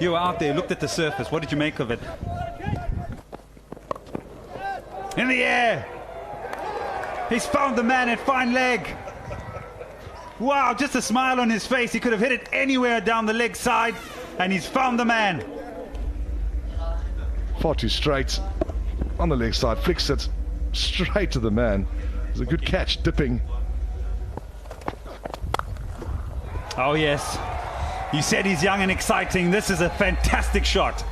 You were out there, looked at the surface. What did you make of it? In the air. He's found the man at fine leg. Wow, just a smile on his face. He could have hit it anywhere down the leg side, and he's found the man. Far too straight on the leg side, flicks it straight to the man. It's a good catch, dipping. Oh yes, you said he's young and exciting. This is a fantastic shot.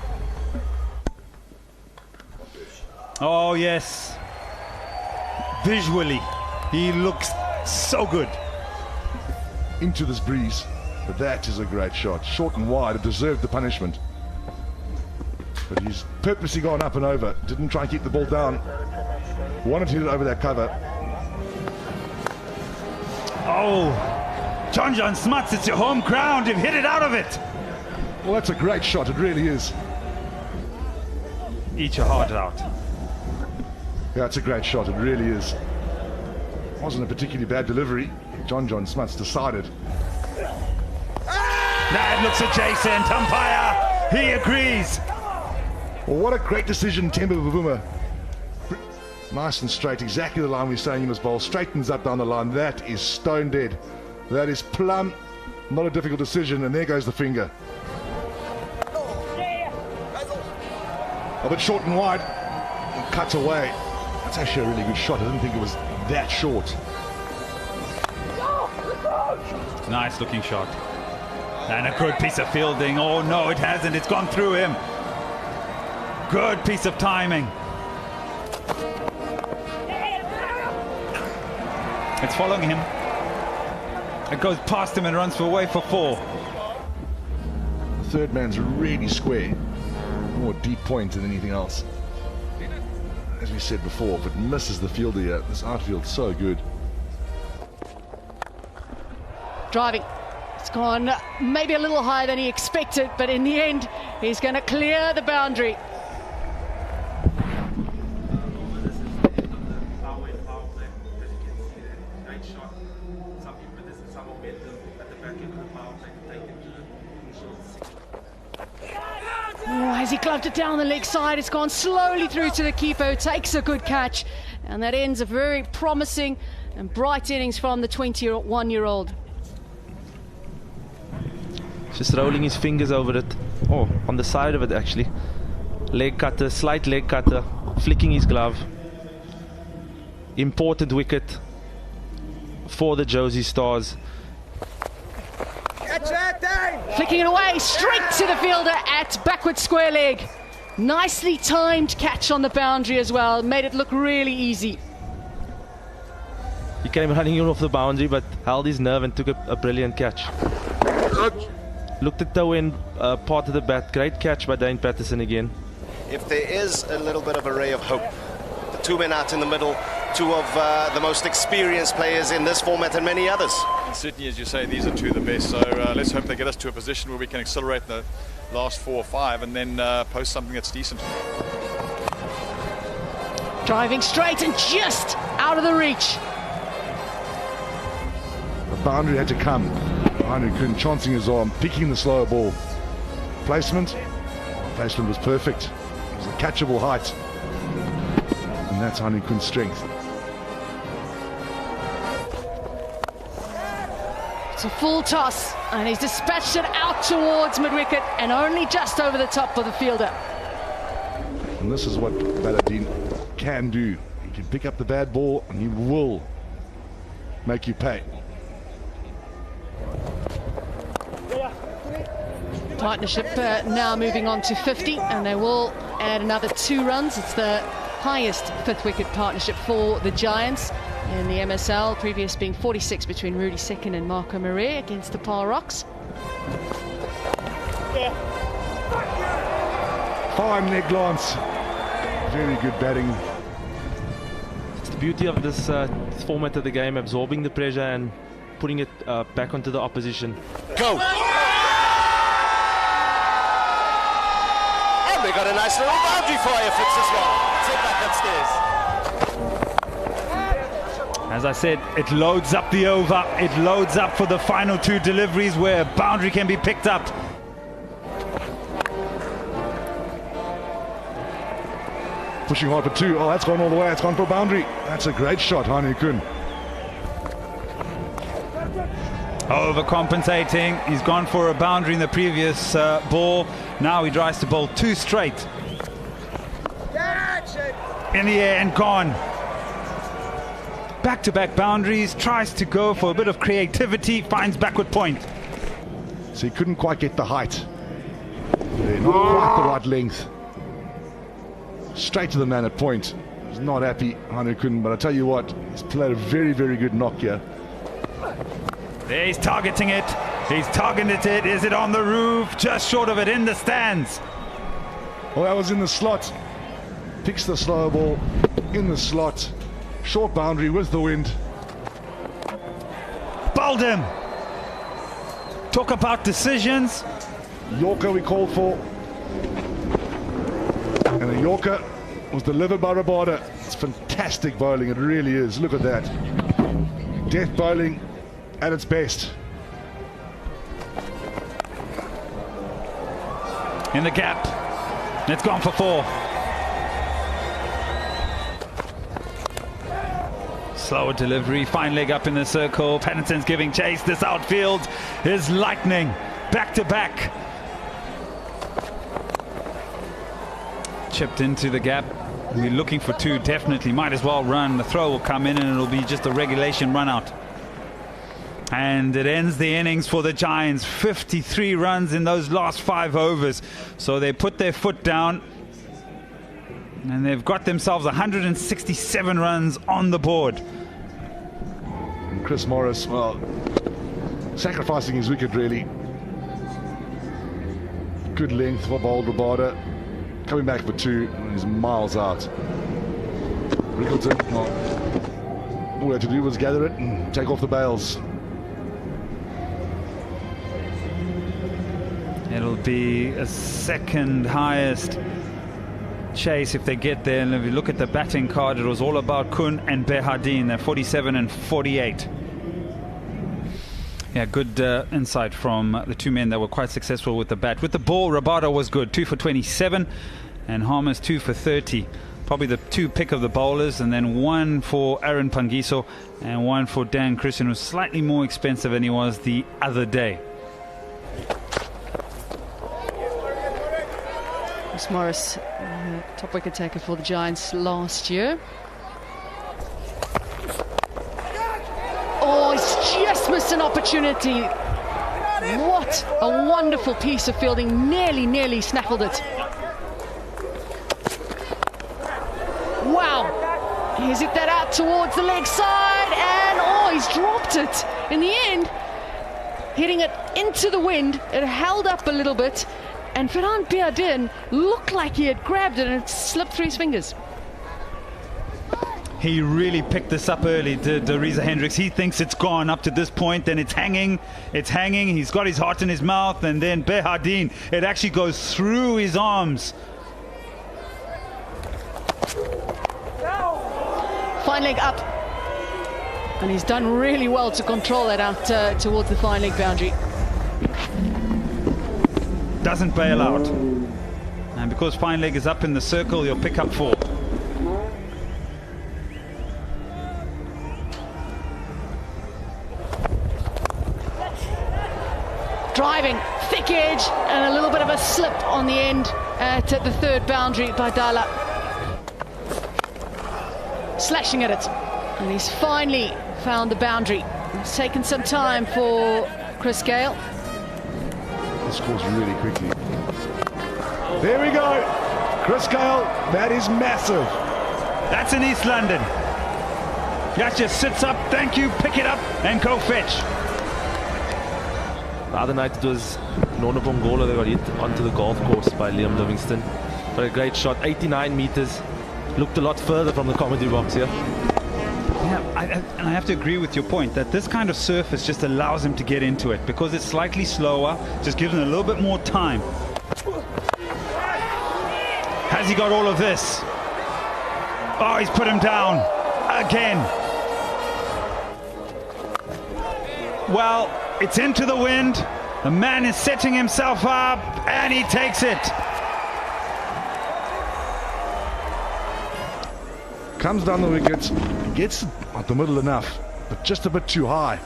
Oh yes, visually he looks so good. Into this breeze, but that is a great shot. Short and wide, it deserved the punishment. But he's purposely gone up and over, didn't try and keep the ball down. Wanted to hit it over that cover. Oh, John Smuts, it's your home ground. You've hit it out of it. Well, that's a great shot, it really is. Eat your heart out. Yeah, it's a great shot, it really is. Wasn't a particularly bad delivery. John Smuts decided. That looks adjacent. Umpire, he agrees. Well, what a great decision, Temba Bavuma. Nice and straight, exactly the line we're saying in this bowl. Straightens up down the line. That is stone dead. That is plumb. Not a difficult decision, and there goes the finger. A bit short and wide. And cuts away. That's actually a really good shot. I didn't think it was that short. Nice looking shot. And a good piece of fielding. Oh no, it hasn't. It's gone through him. Good piece of timing. It's following him. It goes past him and runs away for 4. The third man's really square. More deep point than anything else. As we said before, if it misses the fielder here, this outfield's so good. Driving. It's gone maybe a little higher than he expected, but in the end, he's going to clear the boundary. Oh, as he gloved it down the leg side, it's gone slowly through to the keeper, who takes a good catch, and that ends a very promising and bright innings from the 21-year-old. Just rolling his fingers over it. Oh, on the side of it actually. Leg cutter, slight leg cutter, flicking his glove. Important wicket for the Josie Stars. Flicking it away, straight to the fielder at backward square leg. Nicely timed catch on the boundary as well, made it look really easy. He came running in off the boundary but held his nerve and took a brilliant catch. Looked at toe end part of the bat. Great catch by Dane Patterson again. If there is a little bit of a ray of hope, the 2 men out in the middle, 2 of the most experienced players in this format and many others. In Sydney, as you say, these are 2 of the best, so let's hope they get us to a position where we can accelerate the last 4 or 5 and then post something that's decent. Driving straight and just out of the reach. The boundary had to come. Heine Kuhn chancing his arm, picking the slower ball. Placement was perfect. It was a catchable height. And that's Heine Kuhn's strength. It's a full toss, and he's dispatched it out towards mid-wicket and only just over the top of the fielder. And this is what Baladine can do. He can pick up the bad ball and he will make you pay. Partnership now moving on to 50, and they will add another 2 runs. It's the highest 5th wicket partnership for the Giants in the MSL, previous being 46 between Rudy Second and Marco Marais against the Par Rocks. Fine leg glance. Very good batting. It's the beauty of this format of the game, absorbing the pressure and putting it back onto the opposition. Go! And we got a nice little boundary fire fix as well. Take back upstairs. As I said, it loads up the over. It loads up for the final 2 deliveries where a boundary can be picked up. pushing hard for 2. Oh, that's gone all the way. It's gone for a boundary. That's a great shot, Hanu Kun. Overcompensating. He's gone for a boundary in the previous ball. Now he tries to bowl 2 straight. In the air and gone. Back-to-back boundaries. Tries to go for a bit of creativity. Finds backward point. So he couldn't quite get the height. Not quite the right length. Straight to the man at point. He's not happy, Hanu Kun, but I tell you what, he's played a very, very good knock here. There, he's targeting it. He's targeted it. Is it on the roof? Just short of it, in the stands. Well, that was in the slot. Picks the slow ball in the slot. Short boundary with the wind. Bowled him. Talk about decisions. Yorker we called for. And the Yorker was delivered by Rabada. It's fantastic bowling, it really is. Look at that. Death bowling at its best. In the gap. It's gone for 4. Slower delivery, fine leg up in the circle. Paddington's giving chase. This outfield is lightning. Back to back. Chipped into the gap. We're looking for 2, definitely. Might as well run. The throw will come in and it'll be just a regulation run out. And it ends the innings for the Giants. 53 runs in those last 5 overs. So they put their foot down and they've got themselves 167 runs on the board. And Chris Morris, well, sacrificing his wicket really. Good length for bowled Rabada. Coming back for 2, and he's miles out. Rickleton, well, all he had to do was gather it and take off the bails. It'll be a second highest chase if they get there. And if you look at the batting card, it was all about Kun and Behardine. They're 47 and 48. Yeah, good insight from the 2 men that were quite successful with the bat. With the ball, Rabada was good, 2 for 27, and Harmer's 2 for 30. Probably the 2 pick of the bowlers, and then 1 for Aaron Pangiso and 1 for Dan Christian, who's slightly more expensive than he was the other day. Chris Morris, top wicket taker for the Giants last year. Oh, he's just missed an opportunity. What a wonderful piece of fielding. Nearly snaffled it. Wow. He's hit that out towards the leg side, and oh, he's dropped it. In the end, hitting it into the wind, it held up a little bit, and Ferran Behardine looked like he had grabbed it and it slipped through his fingers. He really picked this up early, did Reza Hendricks. He thinks it's gone up to this point, then it's hanging. He's got his heart in his mouth, and then Behardine, it actually goes through his arms. Fine leg up, and he's done really well to control that out towards the fine leg boundary. Doesn't bail out, and because fine leg is up in the circle, you'll pick up 4. Driving, thick edge, and a little bit of a slip on the end at the 3rd boundary by Dala. Slashing at it, and he's finally found the boundary. It's taken some time for Chris Gale. This scores really quickly. There we go. Chris Gale, that is massive. That's in East London. That just sits up, thank you, pick it up, and go fetch. The other night it was Nona Bongola that got hit onto the golf course by Liam Livingston. But a great shot, 89 meters. Looked a lot further from the commentary box here. Yeah, and I have to agree with your point that this kind of surface just allows him to get into it because it's slightly slower, just gives him a little bit more time. Has he got all of this? Oh, he's put him down again. Well, it's into the wind. The man is setting himself up, and he takes it. Comes down the wicket, gets at the middle enough, but just a bit too high.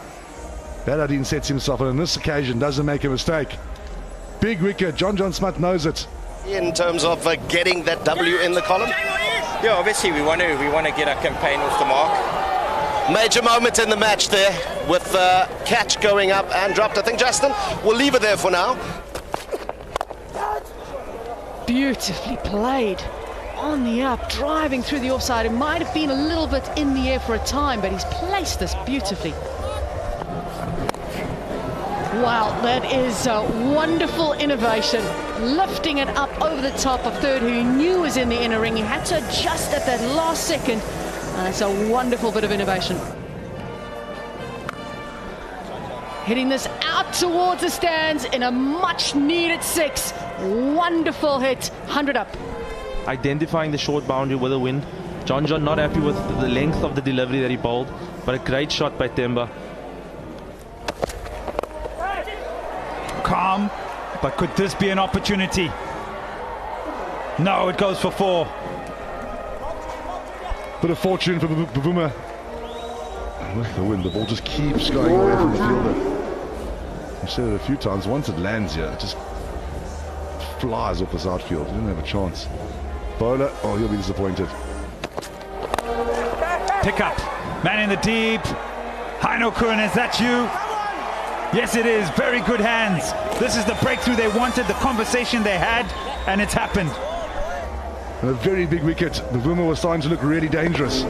Baradin sets himself, and on this occasion doesn't make a mistake. Big wicket, John Smith knows it. In terms of getting that W in the column? Yeah, obviously we want to get our campaign off the mark. Major moment in the match there with catch going up and dropped. I think, Justin, we'll leave it there for now. Beautifully played. On the up, driving through the offside. It might have been a little bit in the air for a time, but he's placed this beautifully. Wow, that is a wonderful innovation. Lifting it up over the top of third, who he knew was in the inner ring. He had to adjust at that last second. And it's a wonderful bit of innovation. Hitting this out towards the stands in a much-needed 6. Wonderful hit, 100 up. Identifying the short boundary with a wind. John not happy with the length of the delivery that he bowled, but a great shot by Temba. Calm, but could this be an opportunity? No, it goes for 4. Bit of fortune for Bavuma. And with the wind, the ball just keeps going away from the fielder. I've said it a few times, once it lands here, it just flies off this outfield. He didn't have a chance. Bowler, oh, he'll be disappointed. Pick up, man in the deep. Heino Kun, is that you? Yes, it is. Very good hands. This is the breakthrough they wanted, the conversation they had, and it's happened. And a very big wicket. Bavuma was starting to look really dangerous.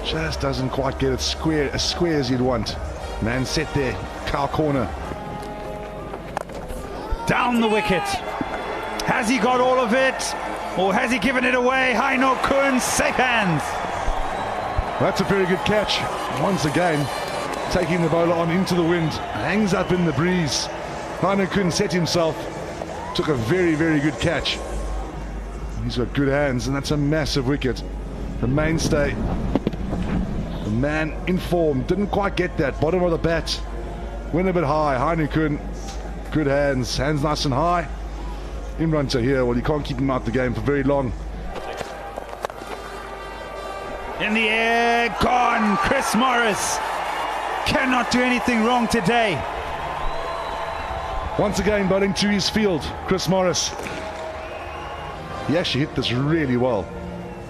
Just doesn't quite get it as square as you'd want. Man set there, cow corner. Down the wicket. Has he got all of it? Or has he given it away? Heino Kun, safe hands. That's a very good catch. Once again, taking the bowler on into the wind. Hangs up in the breeze. Heino Kun set himself. Took a very, very good catch. He's got good hands, and that's a massive wicket. The mainstay. The man in form. Didn't quite get that. Bottom of the bat. Went a bit high. Heino Kun. Good hands. Hands nice and high. Imran Tahir, well, you can't keep him out the game for very long. In the air, gone. Chris Morris cannot do anything wrong today. Once again, bowling to his field, Chris Morris. He actually hit this really well,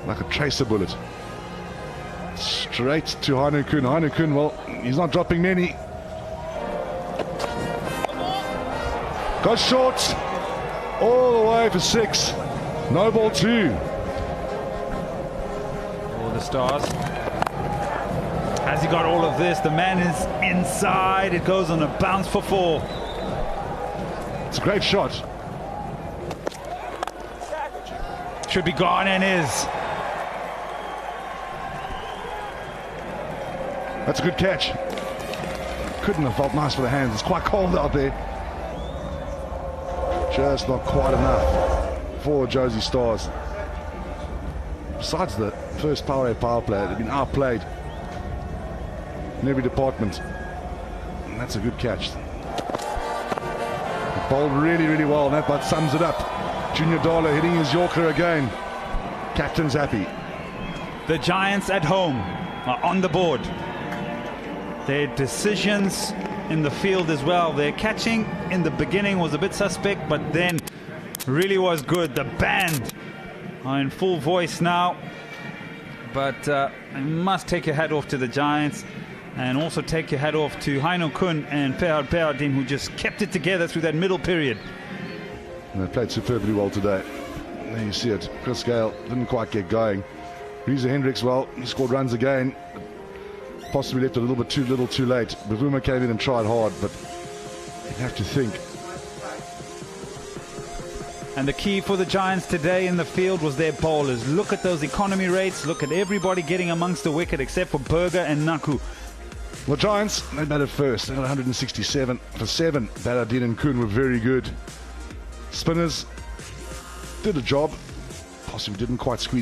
like a tracer bullet. Straight to Heino Kun. Heino Kun, well, he's not dropping many. Goes short. All the way for 6. No ball 2. All the stars. Has he got all of this? The man is inside. It goes on a bounce for 4. It's a great shot. Should be gone and is. That's a good catch. Couldn't have felt nice for the hands. It's quite cold out there. Just not quite enough for Josie Stars. Besides the first power play, they've been outplayed in every department. And that's a good catch. Bowled really, really well, and that but sums it up. Junior Dala hitting his Yorker again. Captain's happy. The Giants at home are on the board. Their decisions in the field as well. Their catching in the beginning was a bit suspect, but then really was good. The band are in full voice now. But I must take your hat off to the Giants, and also take your hat off to Heino Kun and Fahad Baradin, who just kept it together through that middle period. And they played superbly well today. There you see it. Chris Gale didn't quite get going. Reza Hendricks, well, he scored runs again. Possibly left a little bit too little too late. Bavuma came in and tried hard, but you have to think. And the key for the Giants today in the field was their bowlers. Look at those economy rates. Look at everybody getting amongst the wicket except for Berger and Naku. The Giants, they batted first. They got 167 for 7. Baradin and Kun were very good. Spinners did a job. Possibly didn't quite squeeze.